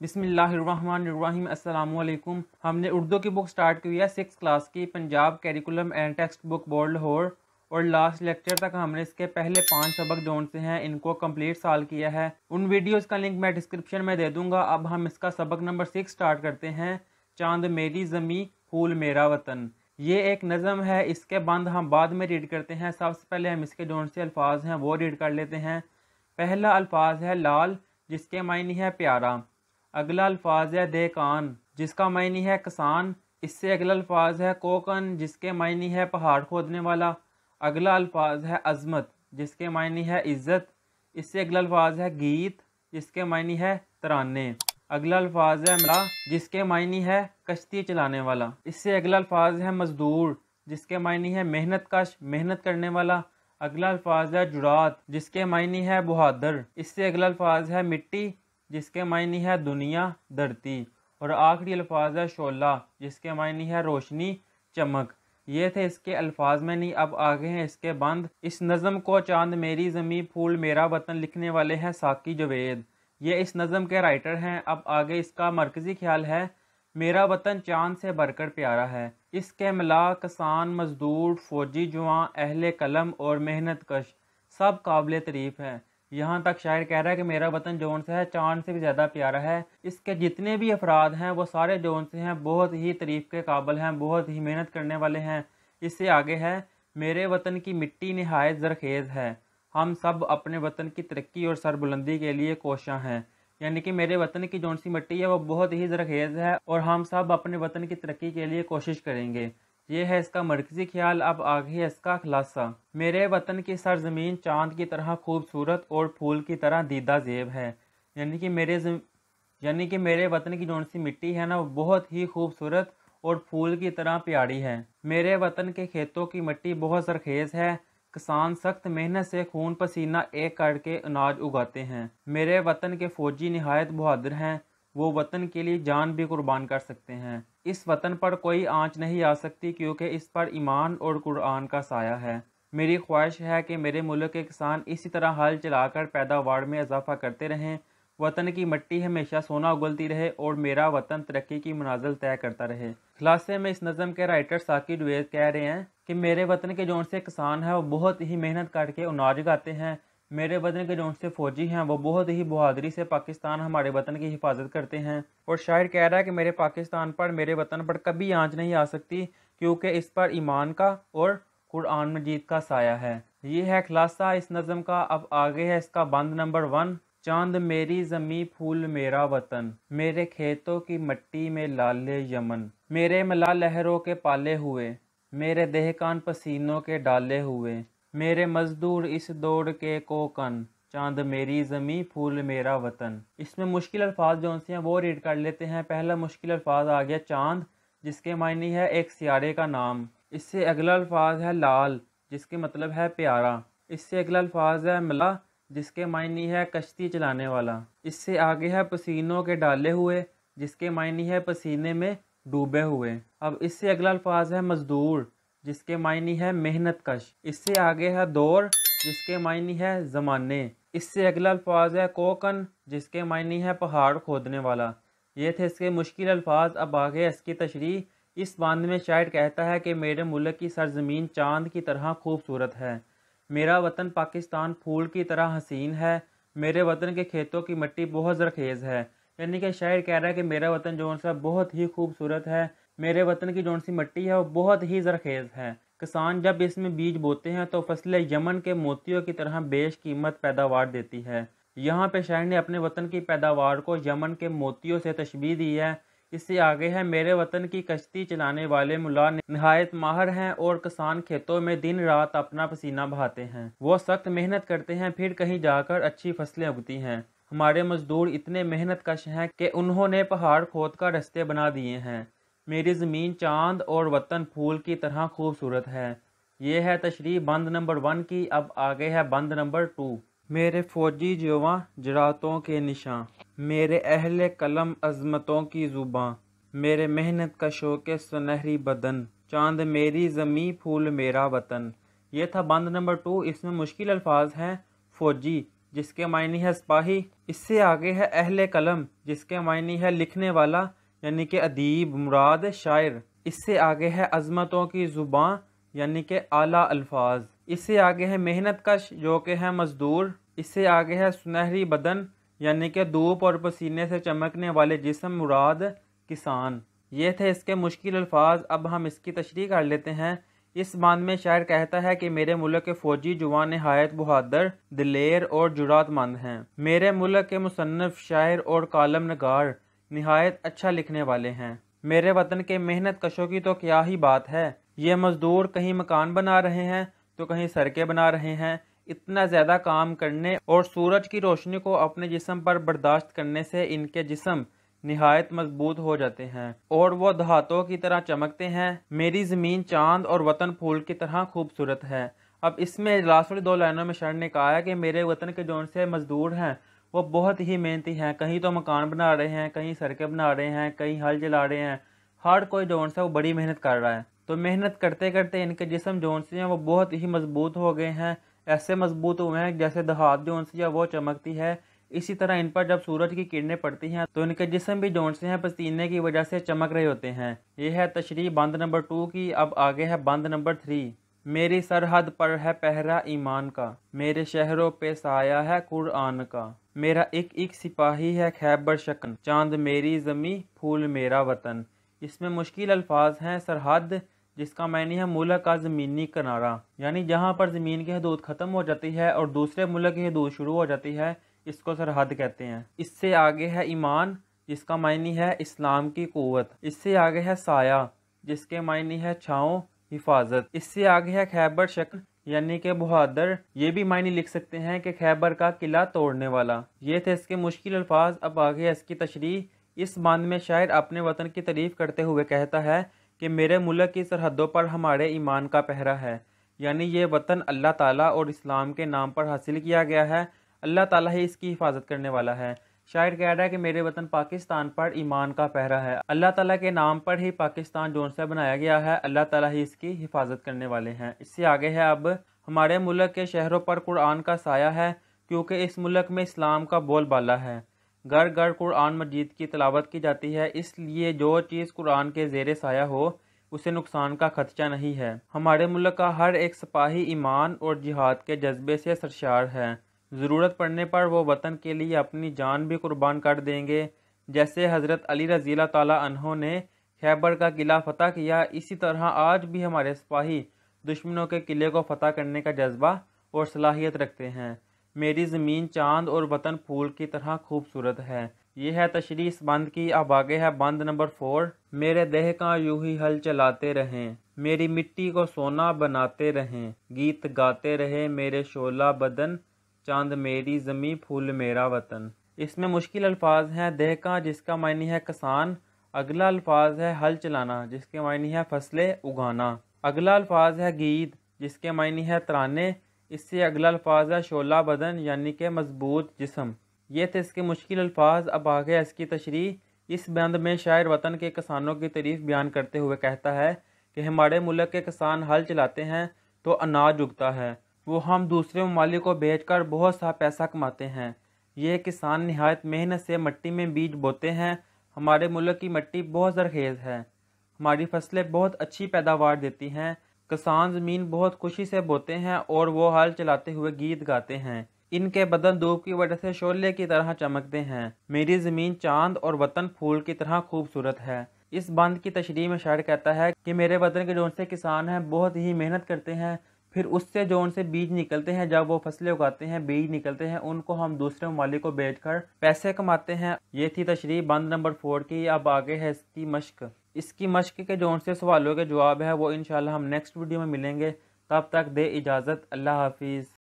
बिस्मिल्लाहिर्रहमानिर्रहीम अस्सलामुअलैकुम। हमने उर्दू की बुक स्टार्ट की है 6th क्लास की, Punjab curriculum and text book board Lahore. और लास्ट लेक्चर तक हमने इसके पहले 5 सबक जोन से हैं इनको कंप्लीट साल किया है। उन वीडियोस का लिंक मैं डिस्क्रिप्शन में दे दूंगा। अब हम इसका सबक नंबर 6 स्टार्ट करते हैं। चांद मेरी ज़मी फूल मेरा वतन। ये एक नज़म है, इसके बंद हम बाद में रीड करते हैं। सबसे पहले हम इसके जोन से अल्फाज हैं वो रीड कर लेते हैं। पहला अल्फाज है लाल, जिसके मायने है प्यारा। अगला अल्फाज है देकान, जिसका मायने है किसान। इससे अगला अल्फाज है कोकन, जिसके मायने है पहाड़ खोदने वाला। अगला अल्फाज है अजमत, जिसके मायने है इज्जत। इससे अगला अल्फाज है गीत, जिसके मायने है तराने। अगला अल्फाज है मला, जिसके मायने है कश्ती चलाने वाला। इससे अगला अल्फाज है मजदूर, जिसके मायने है मेहनत कश, मेहनत करने वाला। अगला अल्फाज है जुरात, जिसके मायने है बहादुर। इससे अगला अल्फाज है मिट्टी, जिसके मायने है दुनिया धरती। और आखिरी अल्फाज है शोला, जिसके मायने है रोशनी चमक। ये थे इसके अल्फाज में नहीं। अब आगे हैं इसके बंद। इस नज़म को चांद मेरी ज़मी फूल मेरा वतन लिखने वाले हैं साकी जवेद। ये इस नज़म के राइटर हैं। अब आगे इसका मरकज़ी ख्याल है, मेरा वतन चांद से बढ़कर प्यारा है। इसके मिला किसान, मजदूर, फौजी, जवां, अहले कलम और मेहनत कश सब काबिल तारीफ़ है। यहाँ तक शायर कह रहा है कि मेरा वतन जौन से है चांद से भी ज़्यादा प्यारा है। इसके जितने भी अफराद हैं वो सारे जौन से हैं बहुत ही तारीफ़ के काबिल हैं, बहुत ही मेहनत करने वाले हैं। इससे आगे है, मेरे वतन की मिट्टी नहायत ज़रखेज़ है। हम सब अपने वतन की तरक्की और सरबुलंदी के लिए कोशां हैं। यानी कि मेरे वतन की जौन सी मिट्टी है वो बहुत ही ज़रखेज़ है और हम सब अपने वतन की तरक्की के लिए कोशिश करेंगे। ये है इसका मरकज़ी ख्याल। अब आगे है इसका खुलासा। मेरे वतन की सरजमीन चांद की तरह खूबसूरत और फूल की तरह दीदा ज़ेब है। यानी कि मेरे वतन की जौन सी मिट्टी है ना वो बहुत ही खूबसूरत और फूल की तरह प्यारी है। मेरे वतन के खेतों की मिट्टी बहुत सरखेज़ है। किसान सख्त मेहनत से खून पसीना एक करके अनाज उगाते हैं। मेरे वतन के फौजी निहायत बहादुर हैं, वो वतन के लिए जान भी कुर्बान कर सकते हैं। इस वतन पर कोई आंच नहीं आ सकती क्योंकि इस पर ईमान और कुरान का साया है। मेरी ख्वाहिश है कि मेरे मुल्क के किसान इसी तरह हल चलाकर पैदावार में इजाफा करते रहें, वतन की मिट्टी हमेशा सोना उगलती रहे और मेरा वतन तरक्की की मनाजिल तय करता रहे। खुलासे में इस नज़म के राइटर साकी जवेद कह रहे हैं कि मेरे वतन के जौन से किसान हैं वो बहुत ही मेहनत करके अनाज उगाते हैं। मेरे वतन के जौन से फ़ौजी हैं वो बहुत ही बहादुरी से पाकिस्तान हमारे वतन की हिफाजत करते हैं। और शायर कह रहा है कि मेरे पाकिस्तान पर, मेरे वतन पर कभी आंच नहीं आ सकती क्योंकि इस पर ईमान का और कुरान मजीद का साया है। ये है खुलासा इस नज़म का। अब आगे है इसका बंद नंबर 1। चांद मेरी ज़मी फूल मेरा वतन, मेरे खेतों की मिट्टी में लाले यमन। मेरे मला लहरों के पाले हुए, मेरे देहकान पसीनों के डाले हुए। मेरे मजदूर इस दौड़ के कोकन, चांद मेरी ज़मी फूल मेरा वतन। इसमें मुश्किल अल्फाज जो से हैं वो रीड कर लेते हैं। पहला मुश्किल अल्फाज आ गया चांद, जिसके मायने है एक सियारे का नाम। इससे अगला अल्फाज है लाल, जिसके मतलब है प्यारा। इससे अगला अल्फाज है मला, जिसके मायने है कश्ती चलाने वाला। इससे आगे है पसीनों के डाले हुए, जिसके मायने है पसीने में डूबे हुए। अब इससे अगला अल्फाज है मजदूर, जिसके मायने है मेहनत कश। इससे आगे है दौर, जिसके मायने है ज़माने। इससे अगला अल्फाज है कोकन, जिसके मायने है पहाड़ खोदने वाला। ये थे इसके मुश्किल अल्फाज। अब आगे इसकी तशरीह। इस बंद में शायर कहता है कि मेरे मुल्क की सरजमीन चांद की तरह खूबसूरत है। मेरा वतन पाकिस्तान फूल की तरह हसीन है। मेरे वतन के खेतों की मिट्टी बहुत ज़रखेज़ है। यानी कि शायर कह रहा है कि मेरा वतन जौन सा बहुत ही खूबसूरत है। मेरे वतन की जौन सी मिट्टी है वो बहुत ही ज़रखेज़ है। किसान जब इसमें बीज बोते हैं तो फसलें यमन के मोतियों की तरह बेशकीमत पैदावार देती है। यहाँ पे शायर ने अपने वतन की पैदावार को यमन के मोतियों से तशबीह दी है। इससे आगे है, मेरे वतन की कश्ती चलाने वाले मुला नहायत माहिर हैं और किसान खेतों में दिन रात अपना पसीना बहाते हैं। वो सख्त मेहनत करते हैं, फिर कहीं जाकर अच्छी फसलें उगती हैं। हमारे मजदूर इतने मेहनत कश हैं कि उन्होंने पहाड़ खोद कर रास्ते बना दिए हैं। मेरी ज़मीन चांद और वतन फूल की तरह खूबसूरत है। ये है तशरीह बंद नंबर 1 की। अब आगे है बंद नंबर 2। मेरे फ़ौजी जवां जरातों के निशां, मेरे अहले कलम अज़मतों की ज़ुबां, मेरे मेहनत कशों के सुनहरी बदन, चांद मेरी ज़मीं फूल मेरा वतन। ये था बंद नंबर 2। इसमें मुश्किल अल्फाज हैं फ़ौजी, जिसके मायने है सिपाही। इससे आगे है अहले कलम, जिसके मायने है लिखने वाला यानी कि अदीब मुराद शायर। इससे आगे है अजमतों की ज़ुबां यानी कि आला अल्फाज। इससे आगे है मेहनत कश जो कि है मजदूर। इससे आगे है सुनहरी बदन यानी कि धूप और पसीने से चमकने वाले जिस्म मुराद किसान। ये थे इसके मुश्किल अल्फाज। अब हम इसकी तशरीह कर लेते हैं। इस बांध में शायर कहता है कि मेरे मुल्क के फौजी जुवान नहायत बहादुर, दिलेर और जुरातमंद हैं। मेरे मुल्क के मुसन्निफ, शायर और कालम नगार नहायत अच्छा लिखने वाले हैं। मेरे वतन के मेहनत कशों की तो क्या ही बात है। ये मजदूर कहीं मकान बना रहे हैं तो कहीं सड़कें बना रहे हैं। इतना ज़्यादा काम करने और सूरज की रोशनी को अपने जिस्म पर बर्दाश्त करने से इनके जिस्म निहायत मजबूत हो जाते हैं और वो धातों की तरह चमकते हैं। मेरी ज़मीन चांद और वतन फूल की तरह खूबसूरत है। अब इसमें लास्ट वाली 2 लाइनों में शायर ने कहा है कि मेरे वतन के जौन से मजदूर हैं वो बहुत ही मेहनती हैं। कहीं तो मकान बना रहे हैं, कहीं सड़कें बना रहे हैं, कहीं हल चला रहे हैं। हर कोई जौन सा वो बड़ी मेहनत कर रहा है। तो मेहनत करते करते इनके जिस्म जौन से हैं वो बहुत ही मजबूत हो गए हैं। ऐसे मजबूत हुए हैं जैसे धात जौन सी है वो चमकती है। इसी तरह इन पर जब सूरज की किरणें पड़ती हैं तो इनके जिस्म भी जौन से हैं पसीने की वजह से चमक रहे होते हैं। ये है तशरीह बंद नंबर 2 की। अब आगे है बंद नंबर 3। मेरी सरहद पर है पहरा ईमान का, मेरे शहरों पे साया है कुरान का। मेरा एक एक सिपाही है खैबर शकन, चांद मेरी ज़मी फूल मेरा वतन। इसमें मुश्किल अल्फाज हैं। सरहद जिसका मायने है मुल्क का ज़मीनी किनारा, यानी जहाँ पर ज़मीन की हदूद ख़त्म हो जाती है और दूसरे मुल्क की हदूद शुरू हो जाती है, इसको सरहद कहते हैं। इससे आगे है ईमान जिसका मायने है इस्लाम की क़ुव्वत। इससे आगे है साया जिसके मायने है छाँव हिफाजत। इससे आगे है खैबर शकन यानी कि बहादुर। ये भी मायने लिख सकते हैं कि खैबर का किला तोड़ने वाला। ये थे इसके मुश्किल अल्फाज। अब आगे है इसकी तशरीह। इस बांध में शायर अपने वतन की तारीफ करते हुए कहता है कि मेरे मुल्क की सरहदों पर हमारे ईमान का पहरा है, यानी ये वतन अल्लाह ताला और इस्लाम के नाम पर हासिल किया गया है। अल्लाह ताला ही इसकी हिफाजत करने वाला है। शायर कह रहा है कि मेरे वतन पाकिस्तान पर ईमान का पहरा है। अल्लाह ताला के नाम पर ही पाकिस्तान जोन सा बनाया गया है। अल्लाह ताला ही इसकी हिफाजत करने वाले हैं। इससे आगे है अब हमारे मुल्क के शहरों पर कुरान का साया है, क्योंकि इस मुल्क में इस्लाम का बोलबाला है। घर घर कुरान मजीद की तिलावत की जाती है, इसलिए जो चीज़ कुरान के ज़ेरे साया हो उसे नुकसान का खदशा नहीं है। हमारे मुल्क का हर एक सिपाही ईमान और जिहाद के जज्बे से सरशार है। ज़रूरत पड़ने पर वो वतन के लिए अपनी जान भी कुर्बान कर देंगे। जैसे हज़रत अली रज़ी अल्लाह ताला अन्हो ने खैबर का किला फ़तह किया, इसी तरह आज भी हमारे सिपाही दुश्मनों के किले को फ़तह करने का जज्बा और सलाहियत रखते हैं। मेरी ज़मीन चांद और वतन फूल की तरह खूबसूरत है। यह है तशरीह इस बंद की। अब आगे है बंद नंबर 4। मेरे देह का यूं ही हल चलाते रहें, मेरी मिट्टी को सोना बनाते रहें, गीत गाते रहे मेरे शोला बदन, चांद मेरी ज़मी फूल मेरा वतन। इसमें मुश्किल अल्फाज हैं। देह का जिसका मायने है किसान। अगला अल्फाज है हल चलाना जिसके मायने है फसलें उगाना। अगला अल्फाज है गीत जिसके मायने है तराने। इससे अगला अल्फाज है शोला बदन यानी कि मजबूत जिस्म। ये थे इसके मुश्किल अल्फाज। अब आगे इसकी तशरीह। इस बंद में शायर वतन के किसानों की तारीफ बयान करते हुए कहता है कि हमारे मुल्क के किसान हल चलाते हैं तो अनाज उगता है, वो हम दूसरे ममालिक को बेचकर बहुत सा पैसा कमाते हैं। ये किसान निहायत मेहनत से मिट्टी में बीज बोते हैं। हमारे मुल्क की मिट्टी बहुत ज़रखेज़ है, हमारी फसलें बहुत अच्छी पैदावार देती हैं। किसान ज़मीन बहुत खुशी से बोते हैं और वो हल चलाते हुए गीत गाते हैं। इनके बदन धूप की वजह से शोले की तरह चमकते हैं। मेरी ज़मीन चांद और वतन फूल की तरह खूबसूरत है। इस बंद की तशरीह में शायर कहता है कि मेरे वतन के जौन से किसान हैं बहुत ही मेहनत करते हैं, फिर उससे जौन से बीज निकलते हैं, जब वो फसलें उगाते हैं बीज निकलते हैं, उनको हम दूसरे ममालिक को बेचकर पैसे कमाते हैं। ये थी तशरीह बंद नंबर 4 की। अब आगे है इसकी मश्क। इसकी मश्क के जौन से सवालों के जवाब है वो इंशाल्लाह हम नेक्स्ट वीडियो में मिलेंगे। तब तक दे इजाज़त। अल्लाह हाफिज़।